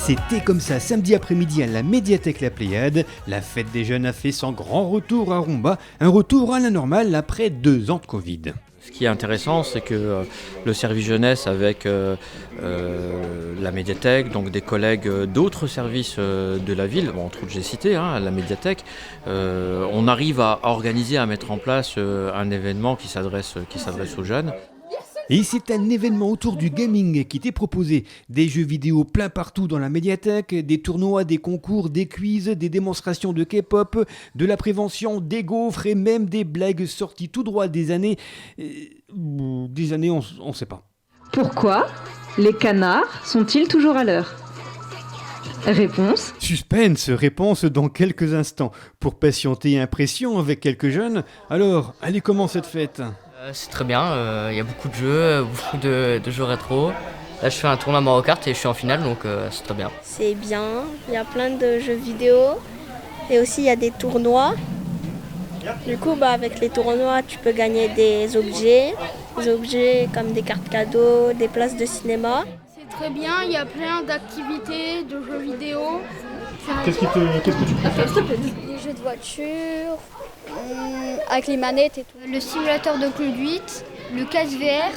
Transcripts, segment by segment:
C'était comme ça samedi après-midi à la médiathèque La Pléiade. La fête des jeunes a fait son grand retour à Rumba, un retour à la normale après 2 ans de Covid. Ce qui est intéressant, c'est que le service jeunesse avec la médiathèque, donc des collègues d'autres services de la ville, entre autres j'ai cité la médiathèque, on arrive à organiser, à mettre en place un événement qui s'adresse aux jeunes. Et c'est un événement autour du gaming qui t'est proposé. Des jeux vidéo plein partout dans la médiathèque, des tournois, des concours, des quiz, des démonstrations de K-pop, de la prévention, des gaufres et même des blagues sorties tout droit des années... on sait pas. Pourquoi les canards sont-ils toujours à l'heure ? Réponse. Suspense, réponse dans quelques instants. Pour patienter impression avec quelques jeunes. Alors, allez, comment cette fête ? C'est très bien, y a beaucoup de jeux, beaucoup de jeux rétro. Là je fais un tournoi Mario Kart et je suis en finale donc c'est très bien. C'est bien, il y a plein de jeux vidéo et aussi il y a des tournois. Du coup avec les tournois tu peux gagner des objets comme des cartes cadeaux, des places de cinéma. C'est très bien, il y a plein d'activités, de jeux vidéo. Qu'est-ce que tu préfères ? Les jeux de voiture, avec les manettes et tout. Le simulateur de conduite, le casque VR.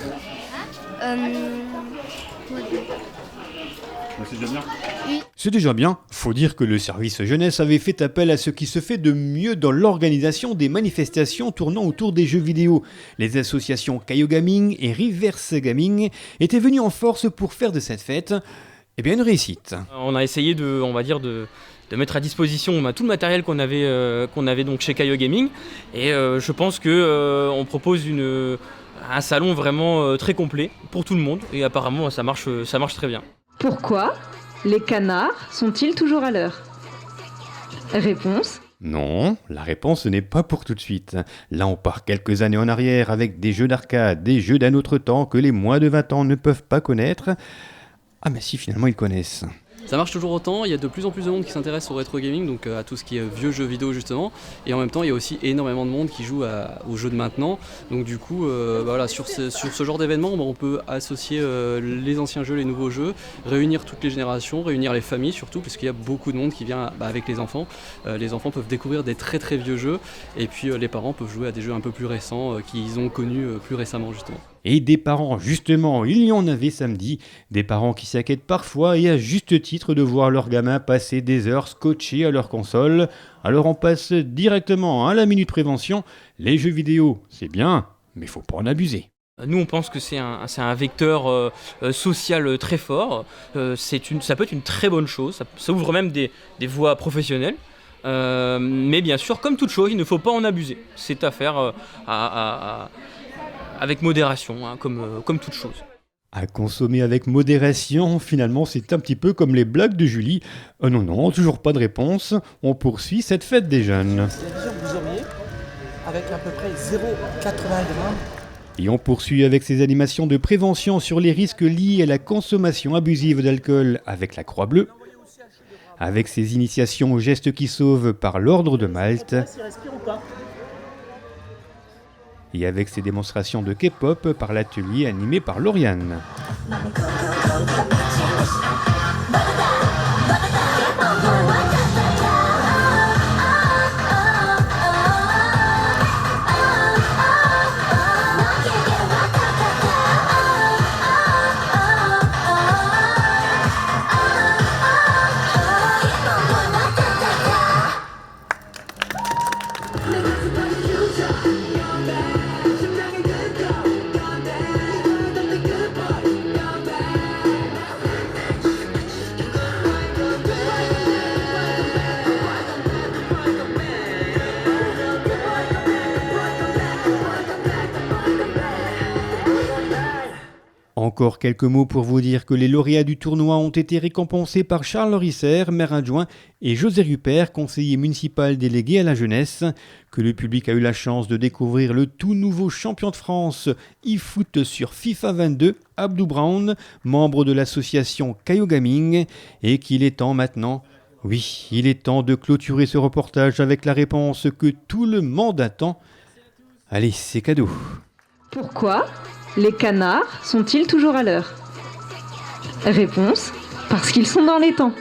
C'est déjà bien ? Oui. C'est déjà bien. Faut dire que le service jeunesse avait fait appel à ce qui se fait de mieux dans l'organisation des manifestations tournant autour des jeux vidéo. Les associations Caillou Gaming et Reverse Gaming étaient venues en force pour faire de cette fête une réussite. On a essayé de mettre à disposition tout le matériel qu'on avait donc chez Caillou Gaming et je pense qu'on propose un salon vraiment très complet pour tout le monde et apparemment ça marche très bien. Pourquoi les canards sont-ils toujours à l'heure ? Réponse. Non, la réponse n'est pas pour tout de suite. Là, on part quelques années en arrière avec des jeux d'arcade, des jeux d'un autre temps que les moins de 20 ans ne peuvent pas connaître. Ah mais si, finalement ils connaissent. Ça marche toujours autant, il y a de plus en plus de monde qui s'intéresse au rétro gaming, donc à tout ce qui est vieux jeux vidéo justement, et en même temps il y a aussi énormément de monde qui joue aux jeux de maintenant, donc du coup sur ce genre d'événement on peut associer les anciens jeux, les nouveaux jeux, réunir toutes les générations, réunir les familles surtout, parce qu'il y a beaucoup de monde qui vient avec les enfants peuvent découvrir des très très vieux jeux, et puis les parents peuvent jouer à des jeux un peu plus récents qu'ils ont connus plus récemment justement. Et des parents, justement, il y en avait samedi, des parents qui s'inquiètent parfois et à juste titre de voir leurs gamins passer des heures scotchés à leur console. Alors on passe directement à la minute prévention. Les jeux vidéo, c'est bien, mais faut pas en abuser. Nous, on pense que c'est un vecteur social très fort. Ça peut être une très bonne chose. Ça ouvre même des voies professionnelles. Mais bien sûr, comme toute chose, il ne faut pas en abuser. C'est à faire avec modération, comme toute chose. À consommer avec modération, finalement, c'est un petit peu comme les blagues de Julie. Non, toujours pas de réponse. On poursuit cette fête des jeunes. La vision que vous auriez, avec à peu près 0,80 grammes. Et on poursuit avec ces animations de prévention sur les risques liés à la consommation abusive d'alcool avec la Croix-Bleue. Avec ces initiations aux gestes qui sauvent par l'Ordre de Malte. Et avec ses démonstrations de K-pop par l'atelier animé par Lauriane. Encore quelques mots pour vous dire que les lauréats du tournoi ont été récompensés par Charles Risser, maire adjoint, et José Rupert, conseiller municipal délégué à la jeunesse, que le public a eu la chance de découvrir le tout nouveau champion de France e-foot sur FIFA 22, Abdou Brown, membre de l'association Caillou Gaming, et qu'il est temps maintenant... Oui, il est temps de clôturer ce reportage avec la réponse que tout le monde attend. Allez, c'est cadeau. Pourquoi les canards sont-ils toujours à l'heure ? Réponse. Parce qu'ils sont dans les temps.